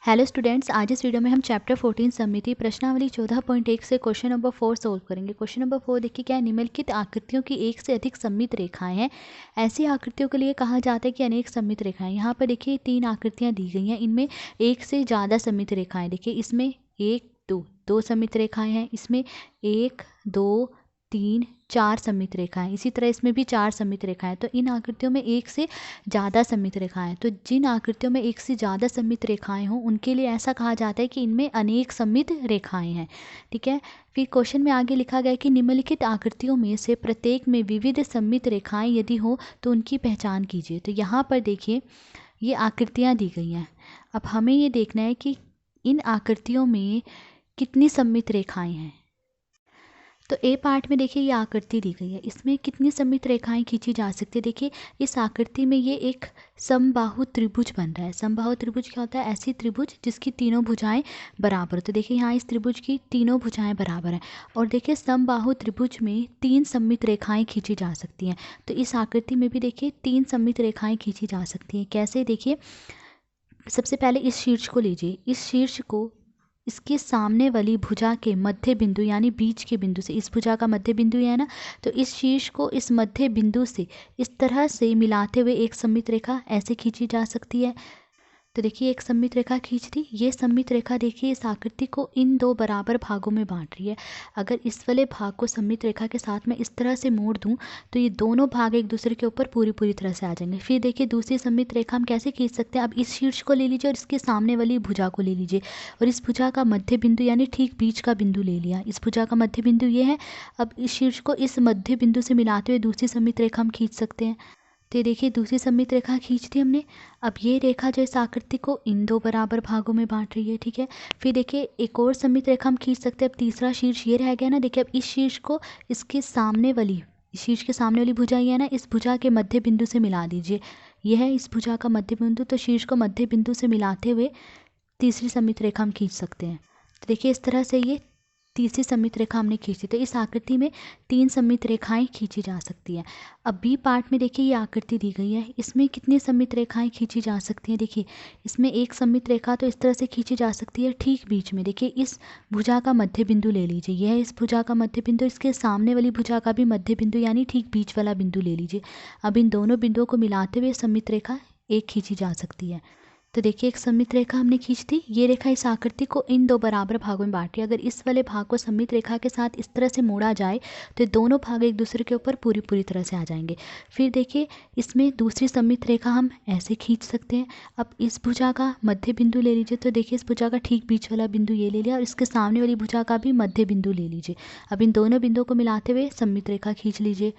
Hello students, आज इस video में हम चैप्टर 14 सममिति प्रश्नावली 14.1 से क्वेश्चन नंबर 4 सोल्व करेंगे। क्वेश्चन नंबर 4 देखिए क्या है, निम्नलिखित आकृतियों की एक से अधिक सममित रेखाएं हैं। ऐसी आकृतियों के लिए कहा जाता है कि अनेक सममित रेखाएं। यहाँ पर देखिए 3 आकृतियाँ दी गई हैं, इनमें एक से ज़्यादा सममित रेखाएं। देखिए इसमें 1 2 दो सममित रेखाएं हैं, इसमें 1 2 3 4 सममित रेखाएं, इसी तरह इसमें भी 4 सममित रेखाएं। तो इन आकृतियों में एक से ज़्यादा सममित रेखाएं। तो जिन आकृतियों में एक से ज़्यादा सममित रेखाएं हों उनके लिए ऐसा कहा जाता है कि इनमें अनेक सममित रेखाएं हैं। ठीक है, फिर क्वेश्चन में आगे लिखा गया है कि निम्नलिखित आकृतियों में से प्रत्येक में विविध सममित रेखाएं यदि हो तो उनकी पहचान कीजिए। तो यहाँ पर देखिए ये आकृतियाँ दी गई हैं। अब हमें ये देखना है कि इन आकृतियों में कितनी सममित रेखाएं हैं। तो ए पार्ट में देखिए ये आकृति दी गई है, इसमें कितनी सममित रेखाएं खींची जा सकती है। देखिए इस आकृति में ये एक समबाहु त्रिभुज बन रहा है। समबाहु त्रिभुज क्या होता है? ऐसी त्रिभुज जिसकी तीनों भुजाएं बराबर। तो देखिए यहाँ इस त्रिभुज की तीनों भुजाएं बराबर हैं और देखिए समबाहु त्रिभुज में 3 सममित रेखाएं खींची जा सकती हैं। तो इस आकृति में भी देखिए 3 सममित रेखाएं खींची जा सकती हैं। कैसे? देखिए सबसे पहले इस शीर्ष को लीजिए, इस शीर्ष को इसके सामने वाली भुजा के मध्य बिंदु यानी बीच के बिंदु से, इस भुजा का मध्य बिंदु है ना, तो इस शीर्ष को इस मध्य बिंदु से इस तरह से मिलाते हुए एक सममित रेखा ऐसे खींची जा सकती है। तो देखिए एक सममित रेखा खींच दी। ये सममित रेखा देखिए इस आकृति को इन दो बराबर भागों में बांट रही है। अगर इस वाले भाग को सममित रेखा के साथ मैं इस तरह से मोड़ दूं तो ये दोनों भाग एक दूसरे के ऊपर पूरी तरह से आ जाएंगे। फिर देखिए दूसरी सममित रेखा हम कैसे खींच सकते हैं। अब इस शीर्ष को ले लीजिए और इसके सामने वाली भुजा को ले लीजिए और इस भुजा का मध्य बिंदु यानी ठीक बीच का बिंदु ले लिया। इस भुजा का मध्य बिंदु ये है। अब इस शीर्ष को इस मध्य बिंदु से मिलाते हुए दूसरी सममित रेखा हम खींच सकते हैं। तो ये देखिए दूसरी सममित रेखा खींच दी हमने। अब ये रेखा जो इस आकृति को इन दो बराबर भागों में बांट रही है। ठीक है, फिर देखिए एक और सममित रेखा हम खींच सकते हैं। अब तीसरा शीर्ष ये रह गया ना। देखिए अब इस शीर्ष को इसके सामने वाली, इस शीर्ष के सामने वाली भुजा ये है ना, इस भुजा के मध्य बिंदु से मिला दीजिए। यह है इस भुजा का मध्य बिंदु। तो शीर्ष को मध्य बिंदु से मिलाते हुए तीसरी सममित रेखा हम खींच सकते हैं। तो देखिए इस तरह से ये तीसरी सममित रेखा हमने खींची। तो इस आकृति में 3 सममित रेखाएं खींची जा सकती हैं। अब बी पार्ट में देखिए ये आकृति दी गई है, इसमें कितनी सममित रेखाएं खींची जा सकती हैं। देखिए इसमें एक सममित रेखा तो इस तरह से खींची जा सकती है ठीक बीच में। देखिए इस भुजा का मध्य बिंदु ले लीजिए, यह है इस भुजा का मध्य बिंदु, इसके सामने वाली भुजा का भी मध्य बिंदु यानी ठीक बीच वाला बिंदु ले लीजिए। अब इन दोनों बिंदुओं को मिलाते हुए सममित रेखा एक खींची जा सकती है। तो देखिए एक सममित रेखा हमने खींच दी। ये रेखा इस आकृति को इन दो बराबर भागों में बांटी। अगर इस वाले भाग को सममित रेखा के साथ इस तरह से मोड़ा जाए तो दोनों भाग एक दूसरे के ऊपर पूरी तरह से आ जाएंगे। फिर देखिए इसमें दूसरी सममित रेखा हम ऐसे खींच सकते हैं। अब इस भुजा का मध्य बिंदु ले लीजिए। तो देखिए इस भुजा का ठीक बीच वाला बिंदु ये ले लिया और इसके सामने वाली भुजा का भी मध्य बिंदु ले लीजिए। अब इन दोनों बिंदुओं को मिलाते हुए सममित रेखा खींच लीजिए।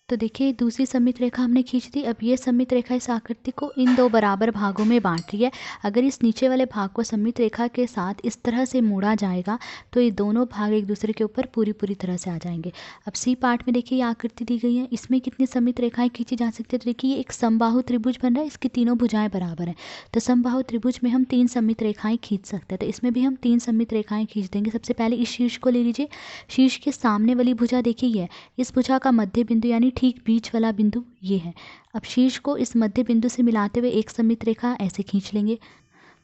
तो देखिए दूसरी सममित रेखा हमने खींच दी। अब ये सममित रेखा इस आकृति को इन दो बराबर भागों में बांट रही है। अगर इस नीचे वाले भाग को सममित रेखा के साथ इस तरह से मोड़ा जाएगा तो ये दोनों भाग एक दूसरे के ऊपर पूरी तरह से आ जाएंगे। अब सी पार्ट में देखिए ये आकृति दी गई है, इसमें कितनी सममित रेखाएं खींची जा सकती है। तो देखिए ये एक समबाहु त्रिभुज बन रहा है, इसकी तीनों भुजाएं बराबर हैं। तो समबाहु त्रिभुज में हम 3 सममित रेखाएं खींच सकते हैं। तो इसमें भी हम 3 सममित रेखाएं खींच देंगे। सबसे पहले इस शीर्ष को ले लीजिए। शीर्ष के सामने वाली भुजा देखिए ये, इस भुजा का मध्य बिंदु यानी ठीक बीच वाला बिंदु ये है। अब शीर्ष को इस मध्य बिंदु से मिलाते हुए एक सममित रेखा ऐसे खींच लेंगे।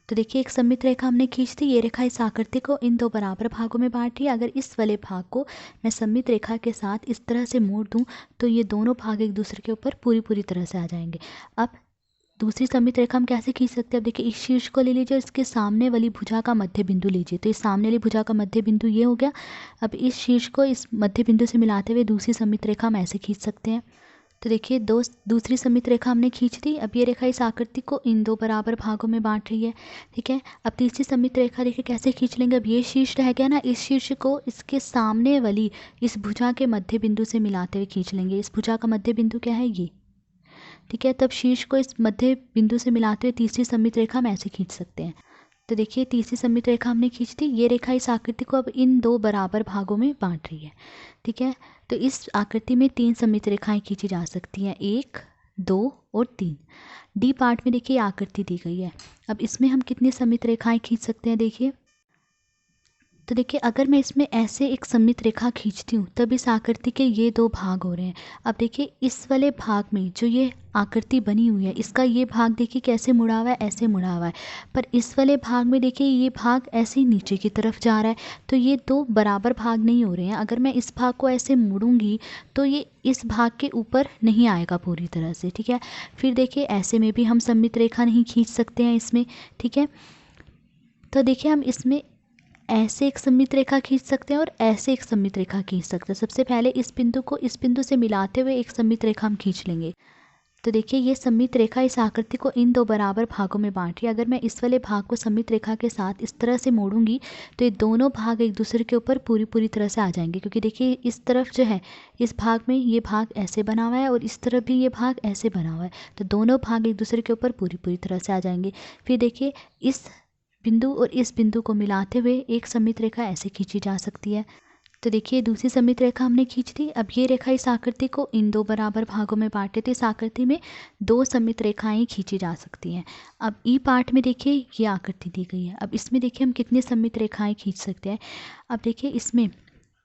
तो देखिए एक सममित रेखा हमने खींच दी। ये रेखा इस आकृति को इन दो बराबर भागों में बांट रही है। अगर इस वाले भाग को मैं सममित रेखा के साथ इस तरह से मोड़ दूं तो ये दोनों भाग एक दूसरे के ऊपर पूरी तरह से आ जाएंगे। अब दूसरी सममित रेखा हम कैसे खींच सकते हैं। अब देखिए इस शीर्ष को ले लीजिए और इसके सामने वाली भुजा का मध्य बिंदु लीजिए। तो इस सामने वाली भुजा का मध्य बिंदु ये हो गया। अब इस शीर्ष को इस मध्य बिंदु से मिलाते हुए दूसरी सममित रेखा हम ऐसे खींच सकते हैं। तो देखिए दूसरी सममित रेखा हमने खींच दी। अब ये रेखा इस आकृति को इन दो बराबर भागों में बांट रही है। ठीक है, अब तीसरी सममित रेखा देखिए कैसे खींच लेंगे। अब ये शीर्ष रह गया ना, इस शीर्ष को इसके सामने वाली इस भुजा के मध्य बिंदु से मिलाते हुए खींच लेंगे। इस भुजा का मध्य बिंदु क्या है? ये। ठीक है, तब शीर्ष को इस मध्य बिंदु से मिलाते हुए तीसरी सममित रेखा हम ऐसे खींच सकते हैं। तो देखिए तीसरी सममित रेखा हमने खींच दी। ये रेखा इस आकृति को अब इन दो बराबर भागों में बांट रही है। ठीक है, तो इस आकृति में 3 सममित रेखाएं खींची जा सकती हैं, 1 2 और 3। डी पार्ट में देखिए आकृति दी गई है। अब इसमें हम कितनी सममित रेखाएं खींच सकते हैं देखिए। तो देखिए अगर मैं इसमें ऐसे एक सममित रेखा खींचती हूँ तब इस आकृति के ये दो भाग हो रहे हैं। अब देखिए इस वाले भाग में जो ये आकृति बनी हुई है इसका ये भाग देखिए कैसे मुड़ा हुआ है, ऐसे मुड़ा हुआ है। पर इस वाले भाग में देखिए ये भाग ऐसे ही नीचे की तरफ जा रहा है, तो ये दो बराबर भाग नहीं हो रहे हैं। अगर मैं इस भाग को ऐसे मुड़ूंगी तो ये इस भाग के ऊपर नहीं आएगा पूरी तरह से, ठीक है। फिर देखिए ऐसे में भी हम सममित रेखा नहीं खींच सकते हैं इसमें, ठीक है। तो देखिए हम इसमें ऐसे एक सममित रेखा खींच सकते हैं और ऐसे एक सममित रेखा खींच सकते हैं। सबसे पहले इस बिंदु को इस बिंदु से मिलाते हुए एक सममित रेखा हम खींच लेंगे। तो देखिए ये सममित रेखा इस आकृति को इन दो बराबर भागों में बांट रही है। अगर मैं इस वाले भाग को सममित रेखा के साथ इस तरह से मोड़ूंगी तो ये दोनों भाग एक दूसरे के ऊपर पूरी तरह से आ जाएंगे, क्योंकि देखिए इस तरफ जो है इस भाग में ये भाग ऐसे बना हुआ है और इस तरफ भी ये भाग ऐसे बना हुआ है, तो दोनों भाग एक दूसरे के ऊपर पूरी तरह से आ जाएंगे। फिर देखिए इस बिंदु और इस बिंदु को मिलाते हुए एक सममित रेखा ऐसे खींची जा सकती है। तो देखिए दूसरी सममित रेखा हमने खींच दी। अब ये रेखा इस आकृति को इन दो बराबर भागों में बांटे, तो इस आकृति में दो सममित रेखाएं खींची जा सकती हैं। अब ई पार्ट में देखिए ये आकृति दी गई है। अब इसमें देखिए हम कितनी सममित रेखाएं खींच सकते हैं। अब देखिए इसमें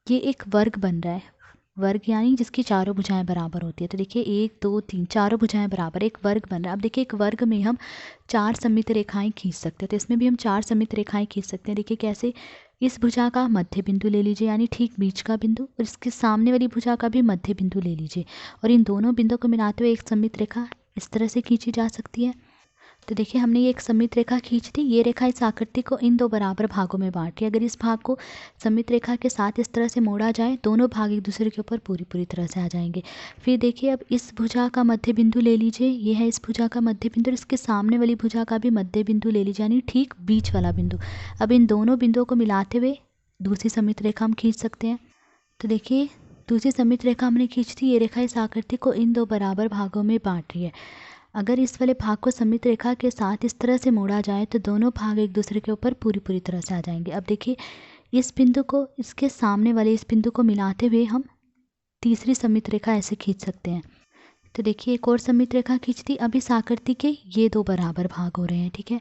ये एक वर्ग बन रहा है, वर्ग यानी जिसकी चारों भुजाएं बराबर होती है। तो देखिए 1 2 3 चारों भुजाएं बराबर एक वर्ग बन रहा है। अब देखिए एक वर्ग में हम 4 सममित रेखाएं खींच सकते हैं, तो इसमें भी हम 4 सममित रेखाएं खींच सकते हैं। देखिए कैसे, इस भुजा का मध्य बिंदु ले लीजिए यानी ठीक बीच का बिंदु, और इसके सामने वाली भुजा का भी मध्य बिंदु ले लीजिए और इन दोनों बिंदुओं को मिलाते हुए एक सममित रेखा इस तरह से खींची जा सकती है। तो देखिए हमने ये एक सममित रेखा खींच दी। ये रेखा इस आकृति को इन दो बराबर भागों में बांट रही है। अगर इस भाग को सममित रेखा के साथ इस तरह से मोड़ा जाए दोनों भाग एक दूसरे के ऊपर पूरी तरह से आ जाएंगे। फिर देखिए अब इस भुजा का मध्य बिंदु ले लीजिए, ये है इस भुजा का मध्य बिंदु, इसके सामने वाली भुजा का भी मध्य बिंदु ले लीजिए यानी ठीक बीच वाला बिंदु। अब इन दोनों बिंदुओं को मिलाते हुए दूसरी सममित रेखा हम खींच सकते हैं। तो देखिए दूसरी सममित रेखा हमने खींच दी। ये रेखा इस आकृति को इन दो बराबर भागों में बांट रही है। अगर इस वाले भाग को सममित रेखा के साथ इस तरह से मोड़ा जाए तो दोनों भाग एक दूसरे के ऊपर पूरी तरह से आ जाएंगे। अब देखिए इस बिंदु को इसके सामने वाले इस बिंदु को मिलाते हुए हम तीसरी सममित रेखा ऐसे खींच सकते हैं। तो देखिए एक और सममित रेखा खींच दी। अब इस आकृति के ये दो बराबर भाग हो रहे हैं, ठीक है।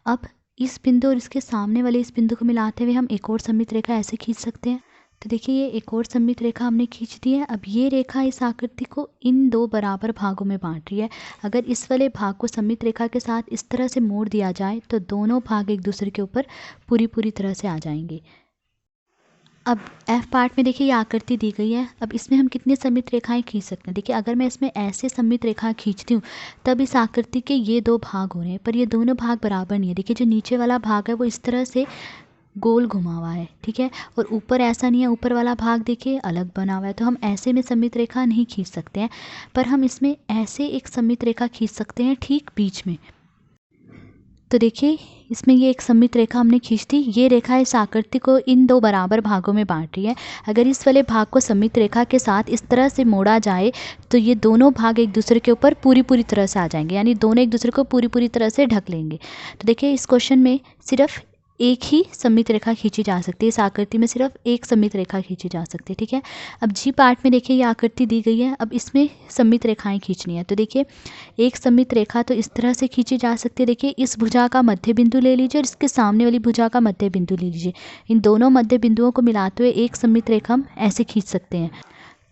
अब इस बिंदु और इसके सामने वाले इस बिंदु को मिलाते हुए हम एक और सममित रेखा ऐसे खींच सकते हैं। तो देखिए ये एक और सममित रेखा हमने खींच दी है। अब ये रेखा इस आकृति को इन दो बराबर भागों में बांट रही है। अगर इस वाले भाग को सममित रेखा के साथ इस तरह से मोड़ दिया जाए तो दोनों भाग एक दूसरे के ऊपर पूरी तरह से आ जाएंगे। अब एफ पार्ट में देखिए ये आकृति दी गई है। अब इसमें हम कितनी सममित रेखाएं खींच सकते हैं। देखिए अगर मैं इसमें ऐसे सममित रेखा खींचती हूँ तब इस आकृति के ये दो भाग हो रहे हैं, पर ये दोनों भाग बराबर नहीं है। देखिए जो नीचे वाला भाग है वो इस तरह से गोल घुमा हुआ है, ठीक है, और ऊपर ऐसा नहीं है, ऊपर वाला भाग देखिए अलग बना हुआ है। तो हम ऐसे में सममित रेखा नहीं खींच सकते हैं, पर हम इसमें ऐसे एक सममित रेखा खींच सकते हैं ठीक बीच में। तो देखिए इसमें ये एक सममित रेखा हमने खींच दी। ये रेखा इस आकृति को इन दो बराबर भागों में बांट रही है। अगर इस वाले भाग को सममित रेखा के साथ इस तरह से मोड़ा जाए तो ये दोनों भाग एक दूसरे के ऊपर पूरी तरह से आ जाएंगे, यानी दोनों एक दूसरे को पूरी तरह से ढक लेंगे। तो देखिए इस क्वेश्चन में सिर्फ एक ही सममित रेखा खींची जा सकती है। इस आकृति में सिर्फ एक सममित रेखा खींची जा सकती है, ठीक है। अब जी पार्ट में देखिए ये आकृति दी गई है। अब इसमें सममित रेखाएं खींचनी है। तो देखिए एक सममित रेखा तो इस तरह से खींची जा सकती है। देखिए इस भुजा का मध्य बिंदु ले लीजिए और इसके सामने वाली भुजा का मध्य बिंदु ले लीजिए। इन दोनों मध्य बिंदुओं को मिलाते हुए एक सममित रेखा हम ऐसे खींच सकते हैं।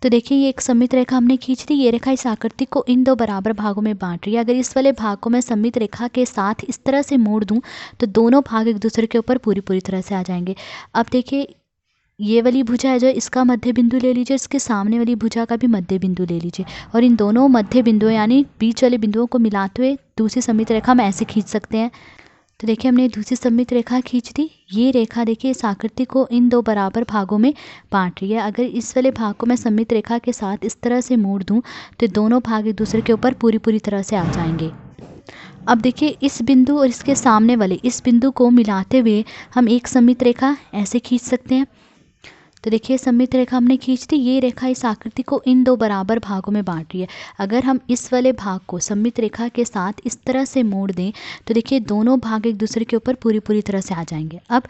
तो देखिए ये एक सममित रेखा हमने खींच दी। ये रेखा इस आकृति को इन दो बराबर भागों में बांट रही है। अगर इस वाले भाग को मैं सममित रेखा के साथ इस तरह से मोड़ दूं तो दोनों भाग एक दूसरे के ऊपर पूरी तरह से आ जाएंगे। अब देखिए ये वाली भुजा है जो इसका मध्य बिंदु ले लीजिए, इसके सामने वाली भुजा का भी मध्य बिंदु ले लीजिए और इन दोनों मध्य बिंदुओं यानी बीच वाले बिंदुओं को मिलाते हुए दूसरी सममित रेखा हम ऐसे खींच सकते हैं। तो देखिए हमने दूसरी सममित रेखा खींच दी। ये रेखा देखिए इस आकृति को इन दो बराबर भागों में बांट रही है। अगर इस वाले भाग को मैं सममित रेखा के साथ इस तरह से मोड़ दूं तो दोनों भाग एक दूसरे के ऊपर पूरी तरह से आ जाएंगे। अब देखिए इस बिंदु और इसके सामने वाले इस बिंदु को मिलाते हुए हम एक सममित रेखा ऐसे खींच सकते हैं। तो देखिए सममित रेखा हमने खींच दी। ये रेखा इस आकृति को इन दो बराबर भागों में बांट रही है। अगर हम इस वाले भाग को सममित रेखा के साथ इस तरह से मोड़ दें तो देखिए दोनों भाग एक दूसरे के ऊपर पूरी तरह से आ जाएंगे। अब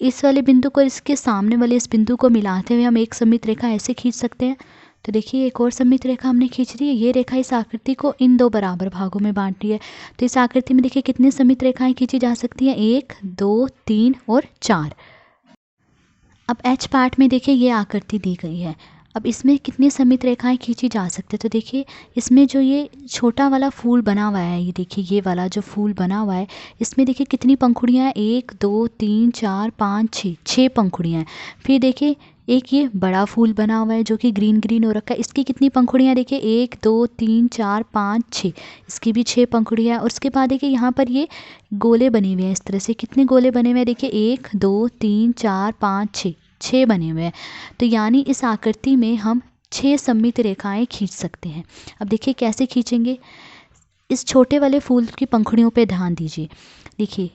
इस वाले बिंदु को इसके सामने वाले इस बिंदु को मिलाते हुए हम एक सममित रेखा ऐसे खींच सकते हैं। तो देखिए एक और सममित रेखा हमने खींच दी है। ये रेखा इस आकृति को इन दो बराबर भागों में बांट रही है। तो इस आकृति में देखिए कितनी सममित रेखाएं खींची जा सकती हैं, 1 2 3 और 4। अब एच पार्ट में देखिए ये आकृति दी गई है। अब इसमें कितनी सममित रेखाएं खींची जा सकती है, तो देखिए इसमें जो ये छोटा वाला फूल बना हुआ है, ये देखिए ये वाला जो फूल बना हुआ है, इसमें देखिए कितनी पंखुड़ियाँ हैं, 1 2 3 4 5 6, 6 पंखुड़ियाँ हैं। फिर देखिए एक ये बड़ा फूल बना हुआ है जो कि ग्रीन ग्रीन हो रखा है, इसकी कितनी पंखुड़ियाँ देखिए 1 2 3 4 5 6, इसकी भी 6 पंखुड़ियाँ हैं। और उसके बाद देखिए यहाँ पर ये गोले बने हुए हैं इस तरह से, कितने गोले बने हुए हैं देखिए 1 2 3 4 5 6, 6 बने हुए हैं। तो यानी इस आकृति में हम 6 सममित रेखाएं खींच सकते हैं। अब देखिए कैसे खींचेंगे। इस छोटे वाले फूल की पंखुड़ियों पे ध्यान दीजिए। देखिए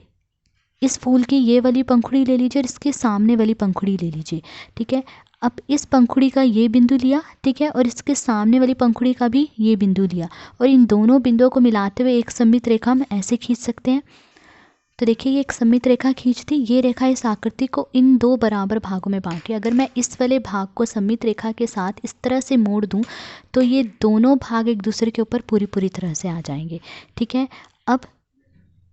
इस फूल की ये वाली पंखुड़ी ले लीजिए और इसके सामने वाली पंखुड़ी ले लीजिए, ठीक है। अब इस पंखुड़ी का ये बिंदु लिया, ठीक है, और इसके सामने वाली पंखुड़ी का भी ये बिंदु लिया, और इन दोनों बिंदुओं को मिलाते हुए एक सममित रेखा हम ऐसे खींच सकते हैं। तो देखिए ये एक सममित रेखा खींचती, ये रेखा इस आकृति को इन 2 बराबर भागों में बांटी। अगर मैं इस वाले भाग को सममित रेखा के साथ इस तरह से मोड़ दूं तो ये दोनों भाग एक दूसरे के ऊपर पूरी तरह से आ जाएंगे, ठीक है। अब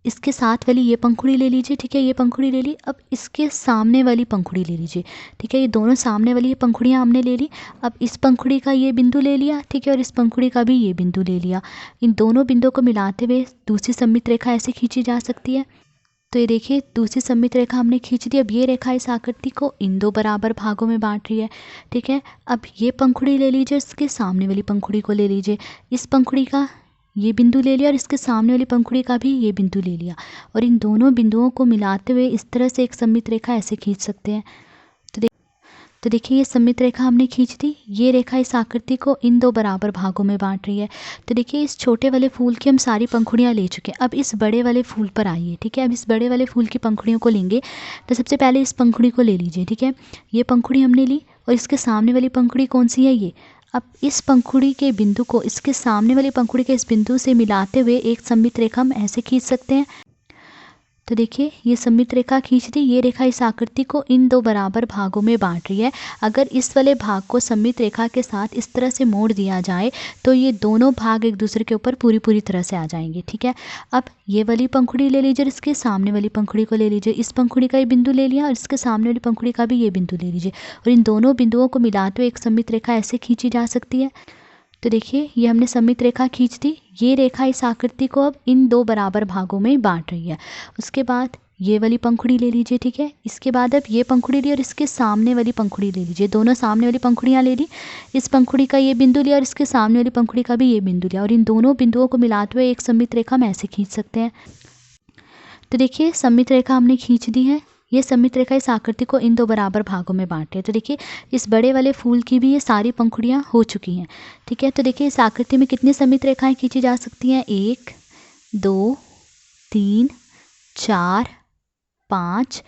इसके साथ वाली ये पंखुड़ी ले लीजिए, ठीक है, ये पंखुड़ी ले ली। अब इसके सामने वाली पंखुड़ी ले लीजिए, ठीक है, ये दोनों सामने वाली पंखुड़ियाँ हमने ले ली। अब इस पंखुड़ी का ये बिंदु ले लिया, ठीक है, और इस पंखुड़ी का भी ये बिंदु ले लिया। इन दोनों बिंदुओं को मिलाते हुए दूसरी सममित रेखा ऐसे खींची जा सकती है। तो ये देखिए दूसरी सममित रेखा हमने खींच दी। अब ये रेखा इस आकृति को इन 2 बराबर भागों में बांट रही है, ठीक है। अब ये पंखुड़ी ले लीजिए, इसके सामने वाली पंखुड़ी को ले लीजिए, इस पंखुड़ी का ये बिंदु ले लिया और इसके सामने वाली पंखुड़ी का भी ये बिंदु ले लिया, और इन दोनों बिंदुओं को मिलाते हुए इस तरह से एक सममित रेखा ऐसे खींच सकते हैं। तो देखिए ये सममित रेखा हमने खींच दी। ये रेखा इस आकृति को इन 2 बराबर भागों में बांट रही है। तो देखिए इस छोटे वाले फूल की हम सारी पंखुड़ियाँ ले चुके हैं। अब इस बड़े वाले फूल पर आइए, ठीक है। अब इस बड़े वाले फूल की पंखुड़ियों को लेंगे। तो सबसे पहले इस पंखुड़ी को ले लीजिए, ठीक है, ये पंखुड़ी हमने ली, और इसके सामने वाली पंखुड़ी कौन सी है, ये। अब इस पंखुड़ी के बिंदु को इसके सामने वाली पंखुड़ी के इस बिंदु से मिलाते हुए एक सममित रेखा हम ऐसे खींच सकते हैं। तो देखिए ये सममित रेखा खींच दी। ये रेखा इस आकृति को इन 2 बराबर भागों में बांट रही है। अगर इस वाले भाग को सममित रेखा के साथ इस तरह से मोड़ दिया जाए तो ये दोनों भाग एक दूसरे के ऊपर पूरी तरह से आ जाएंगे, ठीक है। अब ये वाली पंखुड़ी ले लीजिए, इसके सामने वाली पंखुड़ी को ले लीजिए, इस पंखुड़ी का ये बिंदु ले लिया और इसके सामने वाली पंखुड़ी का भी ये बिंदु ले लीजिए, और इन दोनों बिंदुओं को मिलाते हुए एक सममित रेखा ऐसे खींची जा सकती है। तो देखिए ये हमने सममित रेखा खींच दी। ये रेखा इस आकृति को अब इन 2 बराबर भागों में बांट रही है। उसके बाद ये वाली पंखुड़ी ले लीजिए, ठीक है। इसके बाद अब ये पंखुड़ी ली और इसके सामने वाली पंखुड़ी ले लीजिए, दोनों सामने वाली पंखुड़ियाँ ले ली। इस पंखुड़ी का ये बिंदु लिया और इसके सामने वाली पंखुड़ी का भी ये बिंदु लिया, और इन दोनों बिंदुओं को मिलाते हुए एक सममित रेखा हम ऐसे खींच सकते हैं। तो देखिए सममित रेखा हमने खींच दी है। ये सममित रेखा इस आकृति को इन 2 बराबर भागों में बांटे। तो देखिए इस बड़े वाले फूल की भी ये सारी पंखुड़ियाँ हो चुकी हैं, ठीक है। तो देखिए इस आकृति में कितनी सममित रेखाएं खींची जा सकती हैं, 1 2 3 4 5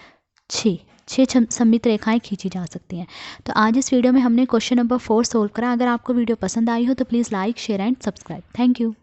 6 सममित रेखाएं खींची जा सकती हैं। तो आज इस वीडियो में हमने क्वेश्चन नंबर 4 सोल्व करा। अगर आपको वीडियो पसंद आई हो तो please like share and subscribe. Thank you.